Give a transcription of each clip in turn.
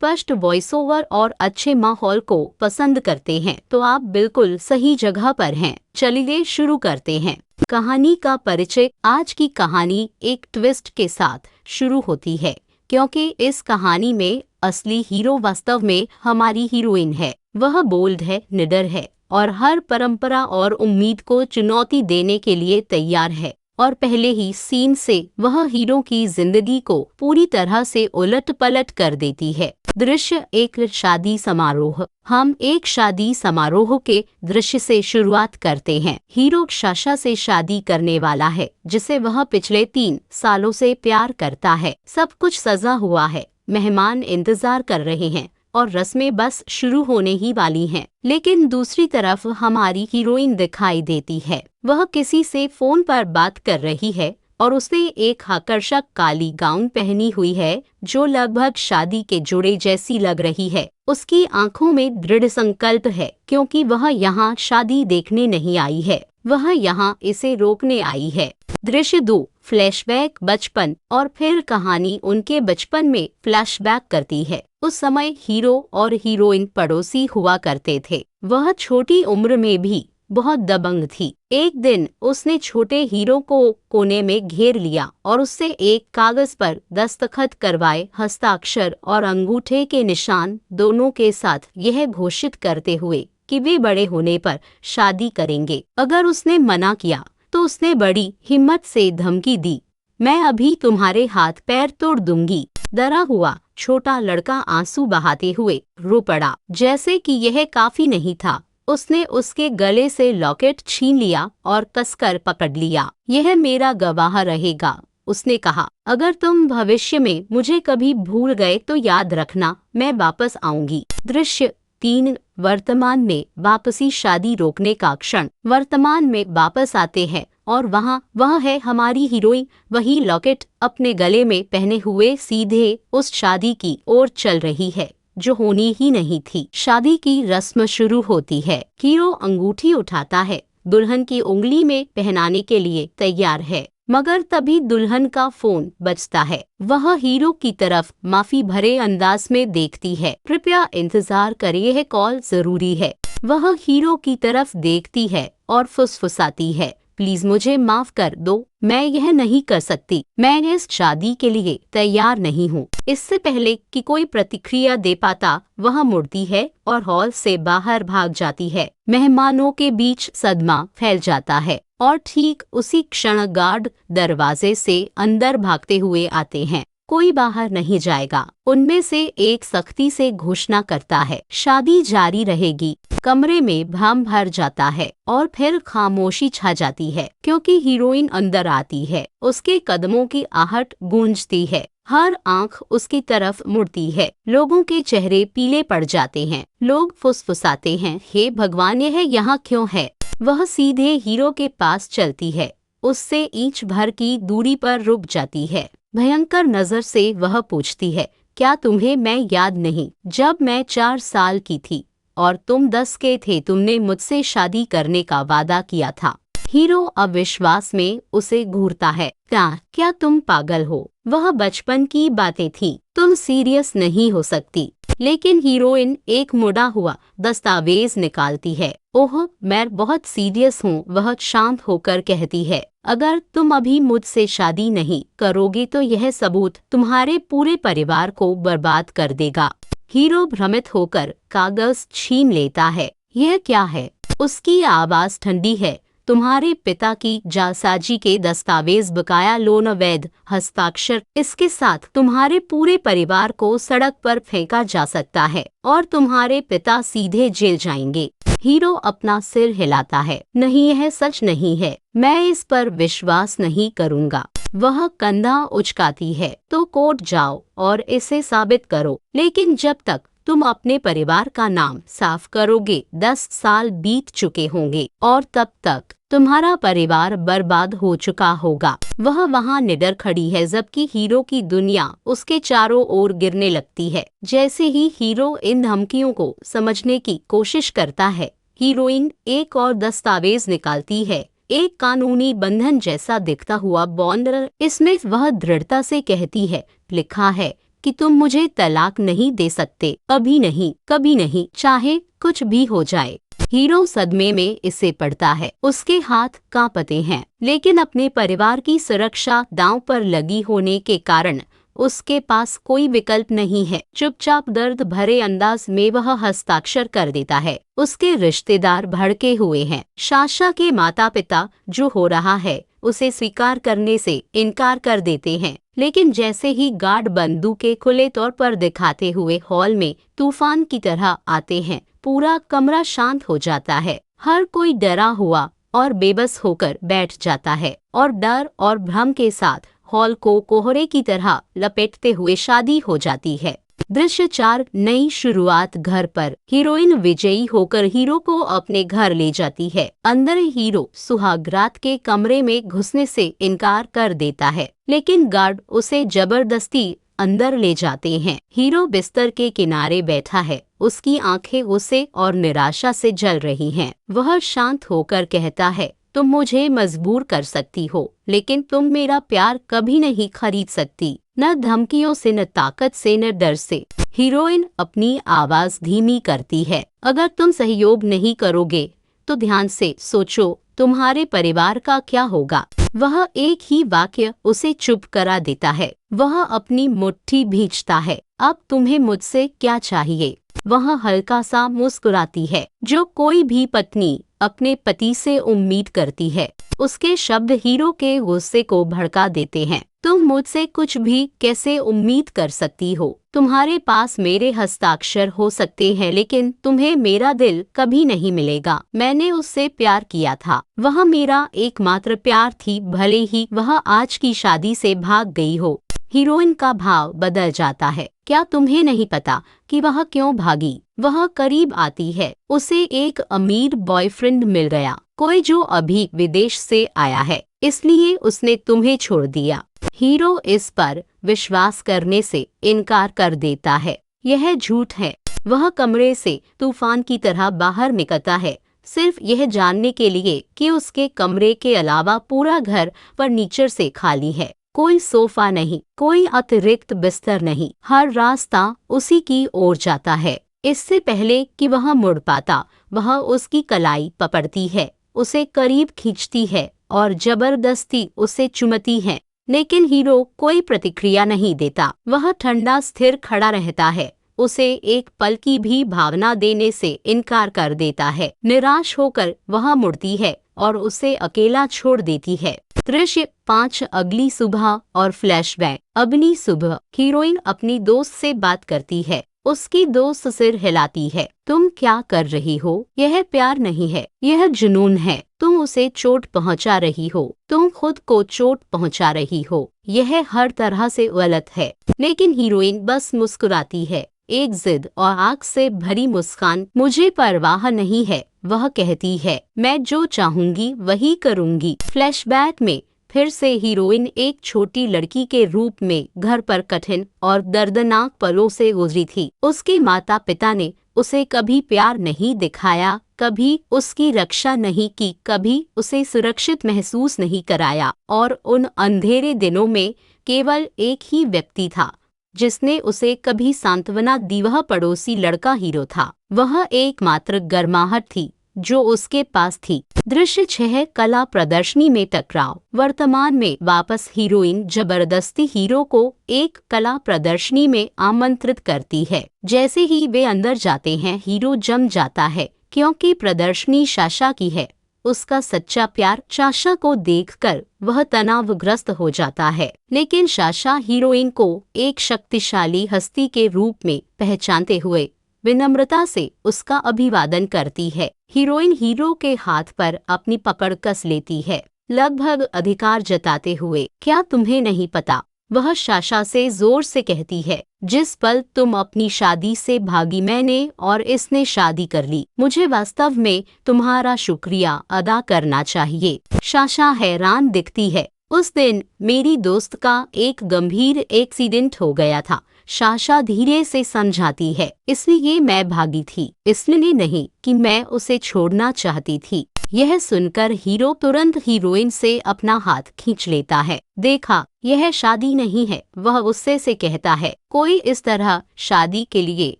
स्पष्ट voice over और अच्छे माहौल को पसंद करते हैं तो आप बिल्कुल सही जगह पर हैं। चलिए शुरू करते हैं। कहानी का परिचय। आज की कहानी एक ट्विस्ट के साथ शुरू होती है, क्योंकि इस कहानी में असली हीरो वास्तव में हमारी हीरोइन है। वह बोल्ड है, निडर है और हर परंपरा और उम्मीद को चुनौती देने के लिए तैयार है। और पहले ही सीन से वह हीरो की जिंदगी को पूरी तरह से उलट पलट कर देती है। दृश्य एक शादी समारोह। हम एक शादी समारोह के दृश्य से शुरुआत करते हैं। हीरो साशा से शादी करने वाला है, जिसे वह पिछले 3 सालों से प्यार करता है। सब कुछ सजा हुआ है, मेहमान इंतजार कर रहे हैं और रस्में बस शुरू होने ही वाली हैं। लेकिन दूसरी तरफ हमारी हीरोइन दिखाई देती है। वह किसी से फोन पर बात कर रही है और उसने एक आकर्षक काली गाउन पहनी हुई है, जो लगभग शादी के जोड़े जैसी लग रही है। उसकी आंखों में दृढ़ संकल्प है, क्योंकि वह यहाँ शादी देखने नहीं आई है, वह यहाँ इसे रोकने आई है। दृश्य 2 फ्लैशबैक। बचपन। और फिर कहानी उनके बचपन में फ्लैशबैक करती है। उस समय हीरो और हीरोइन पड़ोसी हुआ करते थे। वह छोटी उम्र में भी बहुत दबंग थी। एक दिन उसने छोटे हीरो को कोने में घेर लिया और उससे एक कागज पर दस्तखत करवाए, हस्ताक्षर और अंगूठे के निशान दोनों के साथ, यह घोषित करते हुए कि वे बड़े होने पर शादी करेंगे। अगर उसने मना किया तो उसने बड़ी हिम्मत से धमकी दी, मैं अभी तुम्हारे हाथ पैर तोड़ दूंगी। डरा हुआ छोटा लड़का आंसू बहाते हुए रो पड़ा। जैसे कि यह काफी नहीं था, उसने उसके गले से लॉकेट छीन लिया और कसकर पकड़ लिया। यह मेरा गवाह रहेगा, उसने कहा। अगर तुम भविष्य में मुझे कभी भूल गए तो याद रखना, मैं वापस आऊंगी। दृश्य 3 वर्तमान में वापसी। शादी रोकने का क्षण। वर्तमान में वापस आते हैं और वहाँ वह है हमारी हीरोइन, वही लॉकेट अपने गले में पहने हुए सीधे उस शादी की ओर चल रही है जो होनी ही नहीं थी। शादी की रस्म शुरू होती है। हीरो अंगूठी उठाता है, दुल्हन की उंगली में पहनाने के लिए तैयार है, मगर तभी दुल्हन का फोन बजता है। वह हीरो की तरफ माफी भरे अंदाज में देखती है। कृपया इंतजार करें, यह कॉल जरूरी है। वह हीरो की तरफ देखती है और फुसफुसाती है, प्लीज मुझे माफ कर दो, मैं यह नहीं कर सकती, मैं इस शादी के लिए तैयार नहीं हूँ। इससे पहले कि कोई प्रतिक्रिया दे पाता, वह मुड़ती है और हॉल से बाहर भाग जाती है। मेहमानों के बीच सदमा फैल जाता है और ठीक उसी क्षण गार्ड दरवाजे से अंदर भागते हुए आते हैं। कोई बाहर नहीं जाएगा, उनमें से एक सख्ती से घोषणा करता है, शादी जारी रहेगी। कमरे में भ्रम भर जाता है और फिर खामोशी छा जाती है, क्योंकि हीरोइन अंदर आती है। उसके कदमों की आहट गूंजती है, हर आंख उसकी तरफ मुड़ती है। लोगों के चेहरे पीले पड़ जाते हैं। लोग फुसफुसाते हैं, हे भगवान, यह यहाँ क्यों है? वह सीधे हीरो के पास चलती है, उससे इंच भर की दूरी पर रुक जाती है। भयंकर नजर से वह पूछती है, क्या तुम्हें मैं याद नहीं? जब मैं 4 साल की थी और तुम 10 के थे, तुमने मुझसे शादी करने का वादा किया था। हीरो अविश्वास में उसे घूरता है, क्या तुम पागल हो? वह बचपन की बातें थी, तुम सीरियस नहीं हो सकती। लेकिन हीरोइन एक मुड़ा हुआ दस्तावेज निकालती है। ओह, मैं बहुत सीरियस हूँ, वह शांत होकर कहती है। अगर तुम अभी मुझसे शादी नहीं करोगे तो यह सबूत तुम्हारे पूरे परिवार को बर्बाद कर देगा। हीरो भ्रमित होकर कागज छीन लेता है। यह क्या है? उसकी आवाज ठंडी है, तुम्हारे पिता की जालसाजी के दस्तावेज, बकाया लोन, अवैध हस्ताक्षर। इसके साथ तुम्हारे पूरे परिवार को सड़क पर फेंका जा सकता है और तुम्हारे पिता सीधे जेल जाएंगे। हीरो अपना सिर हिलाता है, नहीं, यह सच नहीं है, मैं इस पर विश्वास नहीं करूँगा। वह कंधा उचकाती है, तो कोर्ट जाओ और इसे साबित करो। लेकिन जब तक तुम अपने परिवार का नाम साफ करोगे, 10 साल बीत चुके होंगे और तब तक तुम्हारा परिवार बर्बाद हो चुका होगा। वह वहाँ निडर खड़ी है, जबकि हीरो की दुनिया उसके चारों ओर गिरने लगती है। जैसे ही हीरो इन धमकियों को समझने की कोशिश करता है, हीरोइन एक और दस्तावेज निकालती है, एक कानूनी बंधन जैसा दिखता हुआ बॉन्ड। इसमें वह दृढ़ता से कहती है, लिखा है कि तुम मुझे तलाक नहीं दे सकते, कभी नहीं, कभी नहीं, चाहे कुछ भी हो जाए। हीरो सदमे में इसे पड़ता है, उसके हाथ कांपते हैं, लेकिन अपने परिवार की सुरक्षा दांव पर लगी होने के कारण उसके पास कोई विकल्प नहीं है। चुपचाप दर्द भरे अंदाज में वह हस्ताक्षर कर देता है। उसके रिश्तेदार भड़के हुए हैं। साशा के माता पिता जो हो रहा है उसे स्वीकार करने से इनकार कर देते हैं, लेकिन जैसे ही गार्ड बंदूकें खुले तौर पर दिखाते हुए हॉल में तूफान की तरह आते हैं, पूरा कमरा शांत हो जाता है। हर कोई डरा हुआ और बेबस होकर बैठ जाता है और डर और भ्रम के साथ हॉल को कोहरे की तरह लपेटते हुए शादी हो जाती है। दृश्य 4, नई शुरुआत। घर पर हीरोइन विजयी होकर हीरो को अपने घर ले जाती है। अंदर हीरो सुहागरात के कमरे में घुसने से इनकार कर देता है, लेकिन गार्ड उसे जबरदस्ती अंदर ले जाते हैं। हीरो बिस्तर के किनारे बैठा है, उसकी आंखें गुस्से और निराशा से जल रही हैं। वह शांत होकर कहता है, तुम मुझे मजबूर कर सकती हो, लेकिन तुम मेरा प्यार कभी नहीं खरीद सकती, न धमकियों से, न ताकत से, न डर से। हीरोइन अपनी आवाज धीमी करती है, अगर तुम सहयोग नहीं करोगे तो ध्यान से सोचो तुम्हारे परिवार का क्या होगा। वह एक ही वाक्य उसे चुप करा देता है। वह अपनी मुट्ठी भींचता है, अब तुम्हें मुझसे क्या चाहिए। वह हल्का सा मुस्कुराती है, जो कोई भी पत्नी अपने पति से उम्मीद करती है। उसके शब्द हीरो के गुस्से को भड़का देते हैं। तुम मुझसे कुछ भी कैसे उम्मीद कर सकती हो? तुम्हारे पास मेरे हस्ताक्षर हो सकते हैं, लेकिन तुम्हें मेरा दिल कभी नहीं मिलेगा। मैंने उससे प्यार किया था, वह मेरा एकमात्र प्यार थी, भले ही वह आज की शादी से भाग गई हो। हीरोइन का भाव बदल जाता है। क्या तुम्हें नहीं पता कि वह क्यों भागी? वह करीब आती है। उसे एक अमीर बॉयफ्रेंड मिल गया, कोई जो अभी विदेश से आया है, इसलिए उसने तुम्हें छोड़ दिया। हीरो इस पर विश्वास करने से इनकार कर देता है। यह झूठ है। वह कमरे से तूफान की तरह बाहर निकलता है, सिर्फ यह जानने के लिए कि उसके कमरे के अलावा पूरा घर फर्नीचर से खाली है। कोई सोफा नहीं, कोई अतिरिक्त बिस्तर नहीं। हर रास्ता उसी की ओर जाता है। इससे पहले कि वह मुड़ पाता, वह उसकी कलाई पकड़ती है, उसे करीब खींचती है और जबरदस्ती उसे चुमती है। लेकिन हीरो कोई प्रतिक्रिया नहीं देता। वह ठंडा स्थिर खड़ा रहता है, उसे एक पल की भी भावना देने से इनकार कर देता है। निराश होकर वह मुड़ती है और उसे अकेला छोड़ देती है। दृश्य 5, अगली सुबह और फ्लैशबैक। अगली सुबह हीरोइन अपनी दोस्त से बात करती है। उसकी दोस्त सिर हिलाती है। तुम क्या कर रही हो? यह प्यार नहीं है, यह जुनून है। तुम उसे चोट पहुंचा रही हो, तुम खुद को चोट पहुंचा रही हो। यह हर तरह से गलत है। लेकिन हीरोइन बस मुस्कुराती है, एक जिद और आग से भरी मुस्कान। मुझे परवाह नहीं है, वह कहती है, मैं जो चाहूंगी वही करूंगी। फ्लैशबैक में फिर से हीरोइन एक छोटी लड़की के रूप में घर पर कठिन और दर्दनाक पलों से गुजरी थी। उसके माता पिता ने उसे कभी प्यार नहीं दिखाया, कभी उसकी रक्षा नहीं की, कभी उसे सुरक्षित महसूस नहीं कराया। और उन अंधेरे दिनों में केवल एक ही व्यक्ति था जिसने उसे कभी सांत्वना दी, वह पड़ोसी लड़का हीरो था। वह एकमात्र गर्माहट थी जो उसके पास थी। दृश्य 6, कला प्रदर्शनी में टकराव। वर्तमान में वापस हीरोइन जबरदस्ती हीरो को एक कला प्रदर्शनी में आमंत्रित करती है। जैसे ही वे अंदर जाते हैं, हीरो जम जाता है, क्योंकि प्रदर्शनी साशा की है। उसका सच्चा प्यार साशा को देखकर वह तनावग्रस्त हो जाता है, लेकिन साशा हीरोइन को एक शक्तिशाली हस्ती के रूप में पहचानते हुए विनम्रता से उसका अभिवादन करती है। हीरोइन हीरो के हाथ पर अपनी पकड़ कस लेती है, लगभग अधिकार जताते हुए। क्या तुम्हें नहीं पता? वह साशा से जोर से कहती है, जिस पल तुम अपनी शादी से भागी, मैंने और इसने शादी कर ली। मुझे वास्तव में तुम्हारा शुक्रिया अदा करना चाहिए। साशा हैरान दिखती है। उस दिन मेरी दोस्त का एक गंभीर एक्सीडेंट हो गया था। साशा धीरे से समझाती है, इसलिए मैं भागी थी, इसलिए नहीं कि मैं उसे छोड़ना चाहती थी। यह सुनकर हीरो तुरंत हीरोइन से अपना हाथ खींच लेता है। देखा, यह शादी नहीं है, वह गुस्से से कहता है। कोई इस तरह शादी के लिए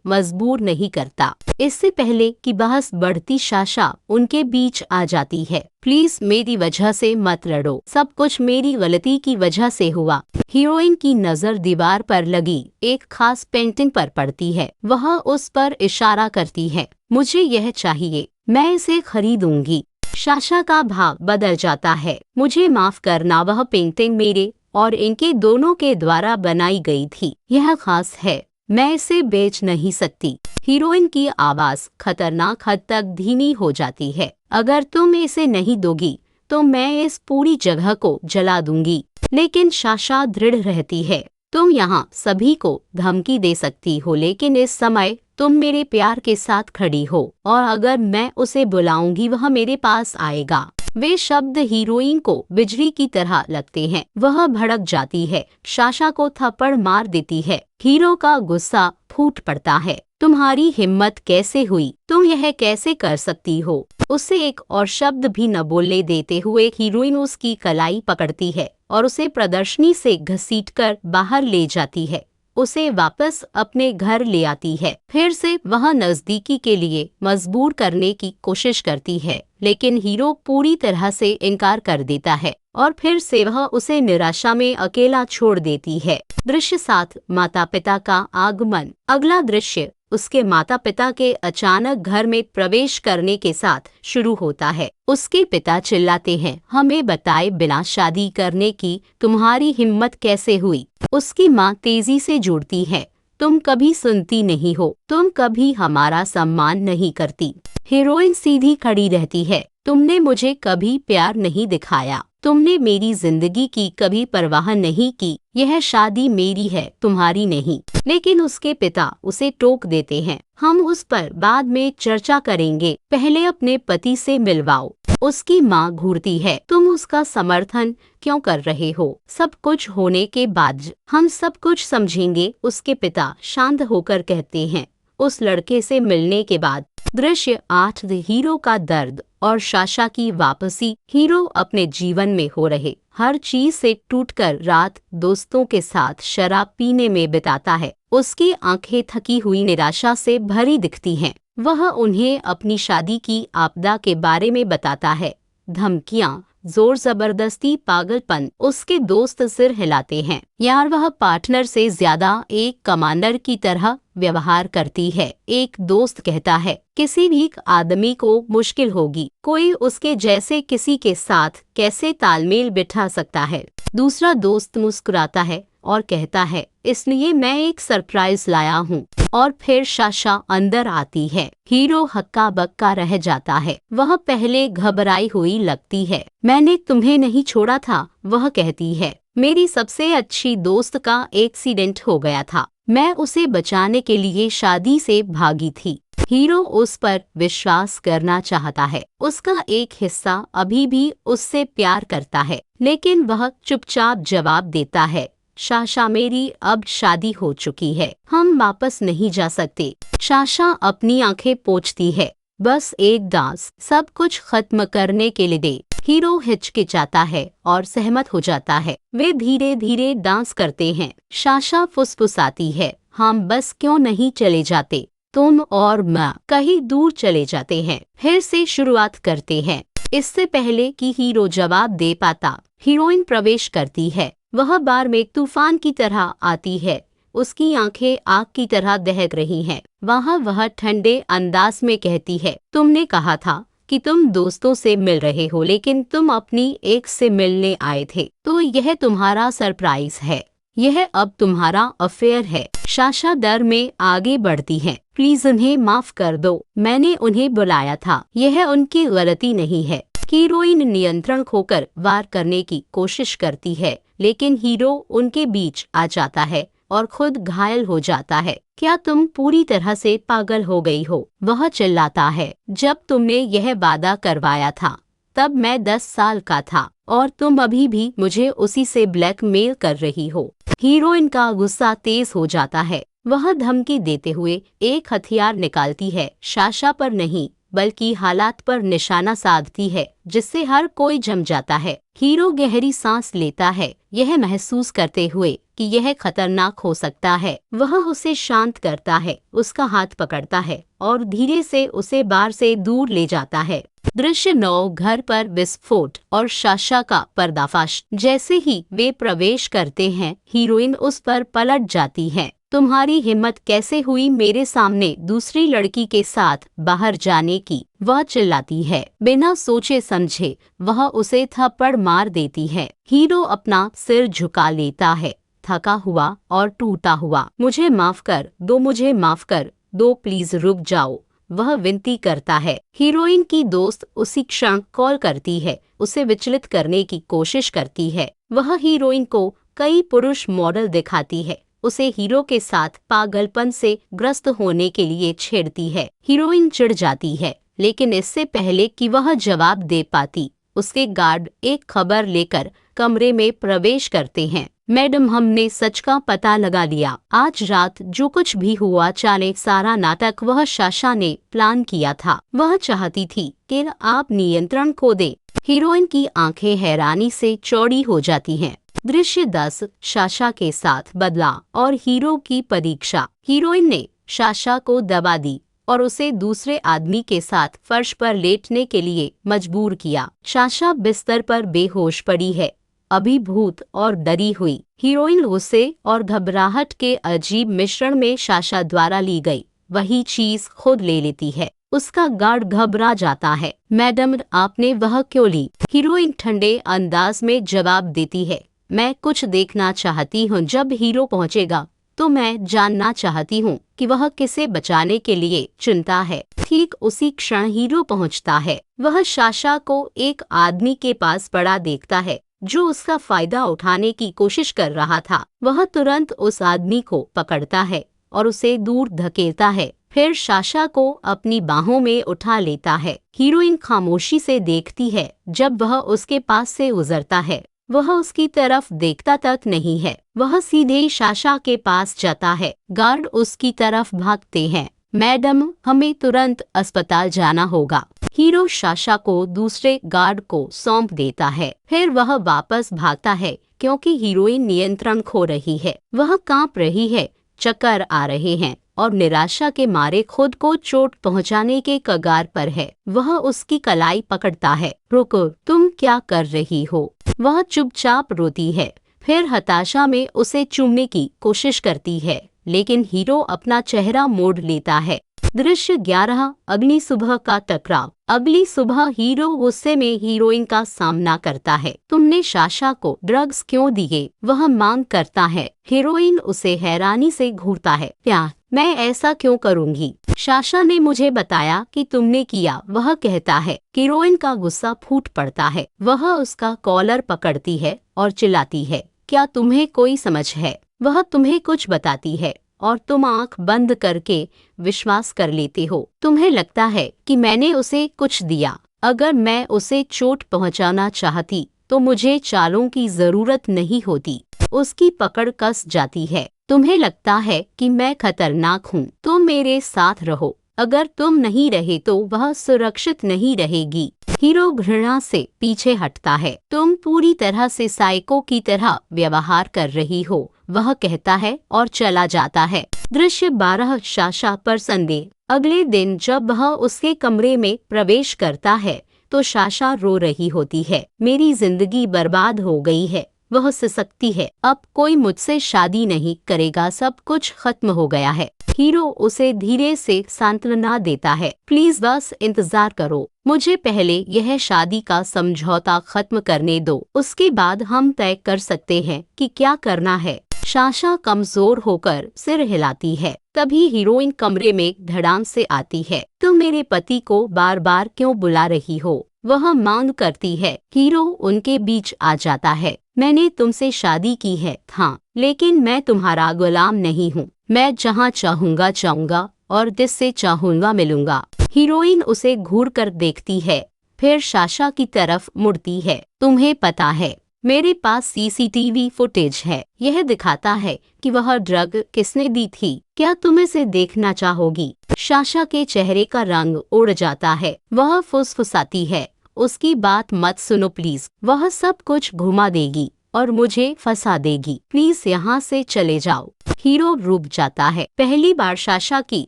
मजबूर नहीं करता। इससे पहले कि बहस बढ़ती, साशा उनके बीच आ जाती है। प्लीज मेरी वजह से मत लड़ो, सब कुछ मेरी गलती की वजह से हुआ। हीरोइन की नजर दीवार पर लगी एक खास पेंटिंग पर पड़ती है। वह उस पर इशारा करती है। मुझे यह चाहिए, मैं इसे खरीदूंगी। साशा का भाव बदल जाता है। मुझे माफ करना, वह पेंटिंग मेरे और इनके दोनों के द्वारा बनाई गई थी। यह खास है, मैं इसे बेच नहीं सकती। हीरोइन की आवाज खतरनाक हद तक धीमी हो जाती है। अगर तुम इसे नहीं दोगी तो मैं इस पूरी जगह को जला दूंगी। लेकिन साशा दृढ़ रहती है। तुम यहाँ सभी को धमकी दे सकती हो, लेकिन इस समय तुम मेरे प्यार के साथ खड़ी हो और अगर मैं उसे बुलाऊंगी वह मेरे पास आएगा। वे शब्द हीरोइन को बिजली की तरह लगते हैं। वह भड़क जाती है, साशा को थप्पड़ मार देती है। हीरो का गुस्सा फूट पड़ता है। तुम्हारी हिम्मत कैसे हुई? तुम यह कैसे कर सकती हो? उसे एक और शब्द भी न बोलने देते हुए हीरोइन उसकी कलाई पकड़ती है और उसे प्रदर्शनी से घसीटकर बाहर ले जाती है। उसे वापस अपने घर ले आती है। फिर से वह नजदीकी के लिए मजबूर करने की कोशिश करती है, लेकिन हीरो पूरी तरह से इनकार कर देता है और फिर से वह उसे निराशा में अकेला छोड़ देती है। दृश्य 7, माता पिता का आगमन। अगला दृश्य उसके माता पिता के अचानक घर में प्रवेश करने के साथ शुरू होता है। उसके पिता चिल्लाते हैं, हमें बताए बिना शादी करने की तुम्हारी हिम्मत कैसे हुई? उसकी माँ तेजी से जुड़ती है, तुम कभी सुनती नहीं हो, तुम कभी हमारा सम्मान नहीं करती। हीरोइन सीधी खड़ी रहती है। तुमने मुझे कभी प्यार नहीं दिखाया, तुमने मेरी जिंदगी की कभी परवाह नहीं की। यह शादी मेरी है, तुम्हारी नहीं। लेकिन उसके पिता उसे टोक देते हैं, हम उस पर बाद में चर्चा करेंगे, पहले अपने पति से मिलवाओ। उसकी माँ घूरती है, तुम उसका समर्थन क्यों कर रहे हो? सब कुछ होने के बाद हम सब कुछ समझेंगे। उसके पिता शांत होकर कहते हैं। उस लड़के से मिलने के बाद दृश्य 8, हीरो का दर्द और साशा की वापसी। हीरो अपने जीवन में हो रहे हर चीज से टूटकर रात दोस्तों के साथ शराब पीने में बिताता है। उसकी आंखें थकी हुई निराशा से भरी दिखती हैं। वह उन्हें अपनी शादी की आपदा के बारे में बताता है। धमकियां, जोर जबरदस्ती, पागलपन। उसके दोस्त सिर हिलाते हैं। यार, वह पार्टनर से ज्यादा एक कमांडर की तरह व्यवहार करती है। एक दोस्त कहता है, किसी भी आदमी को मुश्किल होगी, कोई उसके जैसे किसी के साथ कैसे तालमेल बिठा सकता है? दूसरा दोस्त मुस्कुराता है और कहता है, इसलिए मैं एक सरप्राइज लाया हूँ। और फिर साशा अंदर आती है। हीरो हक्का बक्का रह जाता है। वह पहले घबराई हुई लगती है। मैंने तुम्हें नहीं छोड़ा था, वह कहती है। मेरी सबसे अच्छी दोस्त का एक्सीडेंट हो गया था, मैं उसे बचाने के लिए शादी से भागी थी। हीरो उस पर विश्वास करना चाहता है। उसका एक हिस्सा अभी भी उससे प्यार करता है, लेकिन वह चुपचाप जवाब देता है, साशा, मेरी अब शादी हो चुकी है, हम वापस नहीं जा सकते। साशा अपनी आंखें पोंछती है, बस एक डांस सब कुछ खत्म करने के लिए दे। हीरो हिचकिचाता है और सहमत हो जाता है। वे धीरे धीरे डांस करते हैं। साशा फुसफुसाती है, हम बस क्यों नहीं चले जाते? तुम और मैं कहीं दूर चले जाते हैं, फिर से शुरुआत करते हैं। इससे पहले कि हीरो जवाब दे पाता, हीरोइन प्रवेश करती है। वह बार में तूफान की तरह आती है। उसकी आंखें आग की तरह दहक रही हैं। वह ठंडे अंदाज में कहती है, तुमने कहा था कि तुम दोस्तों से मिल रहे हो, लेकिन तुम अपनी एक से मिलने आए थे, तो यह तुम्हारा सरप्राइज है। यह अब तुम्हारा अफेयर है। साशा डर में आगे बढ़ती है। प्लीज उन्हें माफ कर दो, मैंने उन्हें बुलाया था, यह उनकी गलती नहीं है। हीरोइन नियंत्रण खोकर वार करने की कोशिश करती है, लेकिन हीरो उनके बीच आ जाता है और खुद घायल हो जाता है। क्या तुम पूरी तरह से पागल हो गई हो? वह चिल्लाता है। जब तुमने यह वादा करवाया था तब मैं 10 साल का था और तुम अभी भी मुझे उसी से ब्लैकमेल कर रही हो। हीरोइन का गुस्सा तेज हो जाता है। वह धमकी देते हुए एक हथियार निकालती है, साशा पर नहीं बल्कि हालात पर निशाना साधती है, जिससे हर कोई जम जाता है। हीरो गहरी सांस लेता है, यह महसूस करते हुए कि यह खतरनाक हो सकता है। वह उसे शांत करता है, उसका हाथ पकड़ता है और धीरे से उसे बार से दूर ले जाता है। दृश्य 9, घर पर विस्फोट और साशा का पर्दाफाश। जैसे ही वे प्रवेश करते हैं, हीरोइन उस पर पलट जाती है। तुम्हारी हिम्मत कैसे हुई मेरे सामने दूसरी लड़की के साथ बाहर जाने की, वह चिल्लाती है। बिना सोचे समझे वह उसे थप्पड़ मार देती है। हीरो अपना सिर झुका लेता है, थका हुआ और टूटा हुआ। मुझे माफ कर दो, मुझे माफ कर दो, प्लीज रुक जाओ, वह विनती करता है। हीरोइन की दोस्त उसी क्षण कॉल करती है, उसे विचलित करने की कोशिश करती है। वह हीरोइन को कई पुरुष मॉडल दिखाती है, उसे हीरो के साथ पागलपन से ग्रस्त होने के लिए छेड़ती है। हीरोइन चिढ़ जाती है, लेकिन इससे पहले कि वह जवाब दे पाती, उसके गार्ड एक खबर लेकर कमरे में प्रवेश करते हैं। मैडम, हमने सच का पता लगा लिया। आज रात जो कुछ भी हुआ, चाहे सारा नाटक वह साशा ने प्लान किया था। वह चाहती थी कि आप नियंत्रण खो दे। हीरोइन की आंखें हैरानी से चौड़ी हो जाती हैं। दृश्य 10, साशा के साथ बदला और हीरो की परीक्षा। हीरोइन ने साशा को दबा दी और उसे दूसरे आदमी के साथ फर्श पर लेटने के लिए मजबूर किया। साशा बिस्तर पर बेहोश पड़ी है, अभिभूत और डरी हुई। हीरोइन गुस्से और घबराहट के अजीब मिश्रण में साशा द्वारा ली गई वही चीज खुद ले लेती है। उसका गार्ड घबरा जाता है। मैडम, आपने वह क्यों ली? हीरोइन ठंडे अंदाज में जवाब देती है, मैं कुछ देखना चाहती हूँ। जब हीरो पहुँचेगा तो मैं जानना चाहती हूँ कि वह किसे बचाने के लिए चुनता है। ठीक उसी क्षण हीरो पहुँचता है। वह साशा को एक आदमी के पास पड़ा देखता है जो उसका फायदा उठाने की कोशिश कर रहा था। वह तुरंत उस आदमी को पकड़ता है और उसे दूर धकेलता है, फिर साशा को अपनी बाहों में उठा लेता है। हीरोइन खामोशी से देखती है जब वह उसके पास से गुजरता है। वह उसकी तरफ देखता तक नहीं है, वह सीधे साशा के पास जाता है। गार्ड उसकी तरफ भागते हैं। मैडम, हमें तुरंत अस्पताल जाना होगा। हीरो साशा को दूसरे गार्ड को सौंप देता है, फिर वह वापस भागता है क्योंकि हीरोइन नियंत्रण खो रही है। वह कांप रही है, चक्कर आ रहे हैं और निराशा के मारे खुद को चोट पहुंचाने के कगार पर है। वह उसकी कलाई पकड़ता है। रुको, तुम क्या कर रही हो? वह चुपचाप रोती है, फिर हताशा में उसे चूमने की कोशिश करती है, लेकिन हीरो अपना चेहरा मोड़ लेता है। दृश्य 11, अगली सुबह का टकराव। अगली सुबह हीरो गुस्से में हीरोइन का सामना करता है। तुमने साशा को ड्रग्स क्यों दिए? वह मांग करता है। हीरोइन उसे हैरानी से घूरता है। क्या मैं ऐसा क्यों करूंगी? साशा ने मुझे बताया कि तुमने किया, वह कहता है। हीरोइन का गुस्सा फूट पड़ता है। वह उसका कॉलर पकड़ती है और चिल्लाती है, क्या तुम्हें कोई समझ है? वह तुम्हें कुछ बताती है और तुम आंख बंद करके विश्वास कर लेते हो। तुम्हें लगता है कि मैंने उसे कुछ दिया। अगर मैं उसे चोट पहुंचाना चाहती तो मुझे चालों की जरूरत नहीं होती। उसकी पकड़ कस जाती है। तुम्हें लगता है कि मैं खतरनाक हूँ, तो मेरे साथ रहो। अगर तुम नहीं रहे तो वह सुरक्षित नहीं रहेगी। हीरो घृणा से पीछे हटता है। तुम पूरी तरह से साइको की तरह व्यवहार कर रही हो, वह कहता है और चला जाता है। दृश्य 12, साशा पर संदेह। अगले दिन जब वह उसके कमरे में प्रवेश करता है तो साशा रो रही होती है। मेरी जिंदगी बर्बाद हो गई है, वह सिसकती है। अब कोई मुझसे शादी नहीं करेगा, सब कुछ खत्म हो गया है। हीरो उसे धीरे से सांत्वना देता है। प्लीज बस इंतजार करो, मुझे पहले यह शादी का समझौता खत्म करने दो, उसके बाद हम तय कर सकते हैं कि क्या करना है। साशा कमजोर होकर सिर हिलाती है। तभी हीरोइन कमरे में धड़ाम से आती है। तुम मेरे पति को बार बार क्यों बुला रही हो? वह मांग करती है। हीरो उनके बीच आ जाता है। मैंने तुमसे शादी की है, हाँ, लेकिन मैं तुम्हारा गुलाम नहीं हूँ। मैं जहाँ चाहूँगा जाऊँगा और जिससे चाहूँगा मिलूंगा। हीरोइन उसे घूर कर देखती है, फिर साशा की तरफ मुड़ती है। तुम्हें पता है मेरे पास सीसीटीवी फुटेज है। यह दिखाता है कि वह ड्रग किसने दी थी। क्या तुम इसे देखना चाहोगी? साशा के चेहरे का रंग उड़ जाता है। वह फुसफुसाती है, उसकी बात मत सुनो प्लीज। वह सब कुछ घुमा देगी और मुझे फंसा देगी। प्लीज यहाँ से चले जाओ। हीरो रुक जाता है। पहली बार साशा की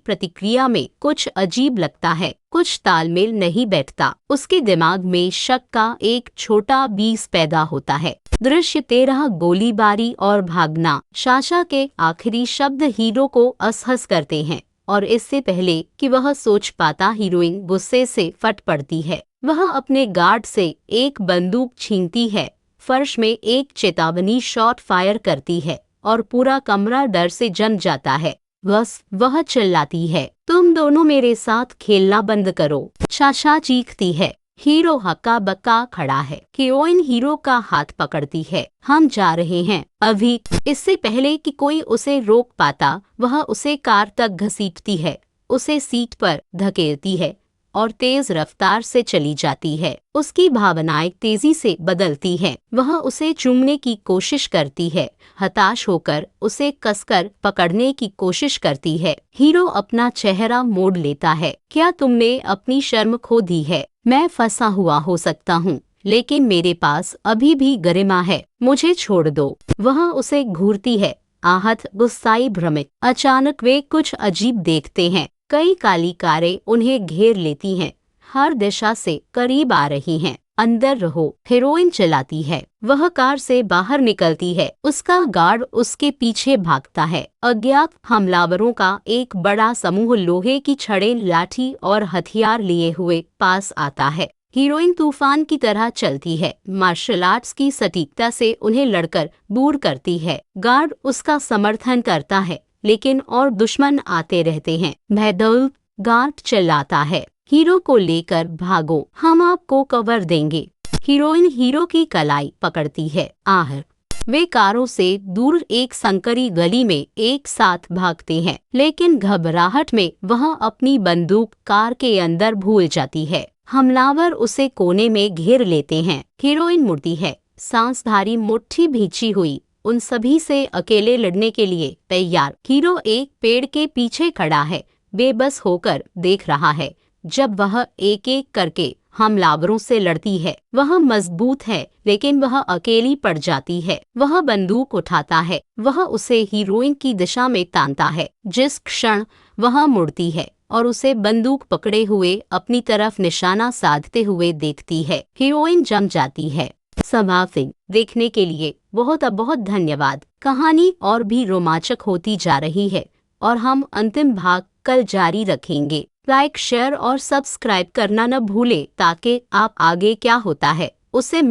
प्रतिक्रिया में कुछ अजीब लगता है, कुछ तालमेल नहीं बैठता। उसके दिमाग में शक का एक छोटा बीज पैदा होता है। दृश्य 13 गोलीबारी और भागना। साशा के आखिरी शब्द हीरो को असहज करते हैं और इससे पहले कि वह सोच पाता, हीरोइन गुस्से से फट पड़ती है। वह अपने गार्ड से एक बंदूक छीनती है, फर्श में एक चेतावनी शॉट फायर करती है और पूरा कमरा डर से जम जाता है। बस वह चिल्लाती है, तुम दोनों मेरे साथ खेलना बंद करो। साशा चीखती है। हीरो हक्का बक्का खड़ा है। हीरोइन हीरो का हाथ पकड़ती है। हम जा रहे हैं अभी। इससे पहले कि कोई उसे रोक पाता, वह उसे कार तक घसीटती है, उसे सीट पर धकेलती है और तेज रफ्तार से चली जाती है। उसकी भावनाएं तेजी से बदलती हैं। वह उसे चूमने की कोशिश करती है, हताश होकर उसे कसकर पकड़ने की कोशिश करती है। हीरो अपना चेहरा मोड़ लेता है। क्या तुमने अपनी शर्म खो दी है? मैं फंसा हुआ हो सकता हूँ, लेकिन मेरे पास अभी भी गरिमा है। मुझे छोड़ दो। वह उसे घूरती है, आहत, गुस्साई, भ्रमित। अचानक वे कुछ अजीब देखते हैं। कई काली कारें उन्हें घेर लेती हैं, हर दिशा से करीब आ रही हैं। अंदर रहो, हीरोइन चिल्लाती है। वह कार से बाहर निकलती है। उसका गार्ड उसके पीछे भागता है। अज्ञात हमलावरों का एक बड़ा समूह लोहे की छड़ें, लाठी और हथियार लिए हुए पास आता है। हीरोइन तूफान की तरह चलती है, मार्शल आर्ट्स की सटीकता से उन्हें लड़कर दूर करती है। गार्ड उसका समर्थन करता है, लेकिन और दुश्मन आते रहते हैं। महदूद गार्ड चिल्लाता है, हीरो को लेकर भागो, हम आपको कवर देंगे। हीरोइन हीरो की कलाई पकड़ती है। आहर वे कारों से दूर एक संकरी गली में एक साथ भागते हैं, लेकिन घबराहट में वह अपनी बंदूक कार के अंदर भूल जाती है। हमलावर उसे कोने में घेर लेते हैं। हीरोइन मुड़ती है, सांसधारी, मुट्ठी भींची हुई, उन सभी से अकेले लड़ने के लिए तैयार। हीरो एक पेड़ के पीछे खड़ा है, बेबस होकर देख रहा है जब वह एक एक करके हमलावरों से लड़ती है। वह मजबूत है, लेकिन वह अकेली पड़ जाती है। वह बंदूक उठाता है, वह उसे हीरोइन की दिशा में तानता है। जिस क्षण वह मुड़ती है और उसे बंदूक पकड़े हुए अपनी तरफ निशाना साधते हुए देखती है, हीरोइन जम जाती है। समाप्ति देखने के लिए बहुत बहुत धन्यवाद। कहानी और भी रोमांचक होती जा रही है और हम अंतिम भाग कल जारी रखेंगे। लाइक, शेयर और सब्सक्राइब करना न भूले, ताकि आप आगे क्या होता है उसे